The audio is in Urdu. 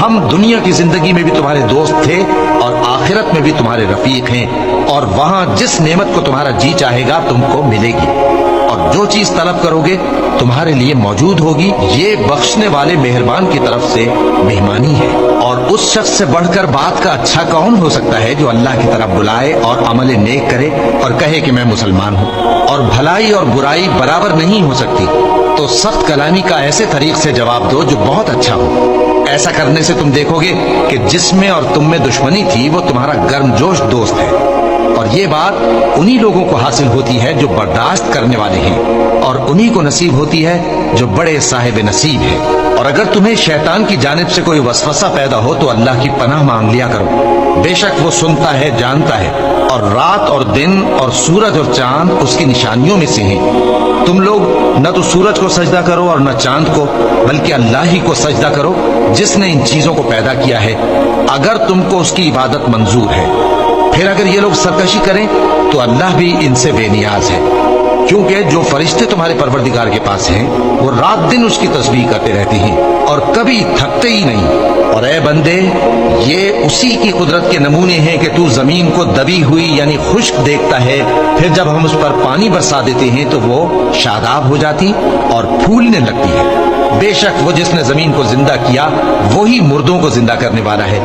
ہم دنیا کی زندگی میں بھی تمہارے دوست تھے اور آخرت میں بھی تمہارے رفیق ہیں، اور وہاں جس نعمت کو تمہارا جی چاہے گا تم کو ملے گی، اور جو چیز طلب کرو گے تمہارے لیے موجود ہوگی۔ یہ بخشنے والے مہربان کی طرف سے مہمانی ہے۔ اور اس شخص سے بڑھ کر بات کا اچھا کون ہو سکتا ہے جو اللہ کی طرف بلائے اور عمل نیک کرے اور کہے کہ میں مسلمان ہوں۔ اور بھلائی اور برائی برابر نہیں ہو سکتی، تو سخت کلامی کا ایسے طریق سے جواب دو جو بہت اچھا ہو۔ ایسا کرنے سے تم دیکھو گے کہ جس میں اور تم میں دشمنی تھی وہ تمہارا گرم جوش دوست ہے، اور یہ بات انہی لوگوں کو حاصل ہوتی ہے جو برداشت کرنے والے ہیں، اور انہی کو نصیب ہوتی ہے جو بڑے صاحب نصیب ہیں۔ اور اگر تمہیں شیطان کی جانب سے کوئی وسوسہ پیدا ہو تو اللہ کی پناہ مانگ لیا کرو، بے شک وہ سنتا ہے، جانتا ہے، اور رات اور دن اور سورج اور چاند اس کی نشانیوں میں سے ہیں۔ تم لوگ نہ تو سورج کو سجدہ کرو اور نہ چاند کو، بلکہ اللہ ہی کو سجدہ کرو جس نے ان چیزوں کو پیدا کیا ہے، اگر تم کو اس کی عبادت منظور ہے۔ پھر اگر یہ لوگ سرکشی کریں تو اللہ بھی ان سے بے نیاز ہے، کیونکہ جو فرشتے تمہارے پروردگار کے پاس ہیں وہ رات دن اس کی تسبیح کرتے رہتے ہیں اور کبھی تھکتے ہی نہیں۔ اور اے بندے، یہ اسی کی قدرت کے نمونے ہیں کہ تو زمین کو دبی ہوئی یعنی خشک دیکھتا ہے، پھر جب ہم اس پر پانی برسا دیتے ہیں تو وہ شاداب ہو جاتی اور پھولنے لگتی ہے۔ بے شک وہ جس نے زمین کو زندہ کیا وہی مردوں کو زندہ کرنے والا ہے۔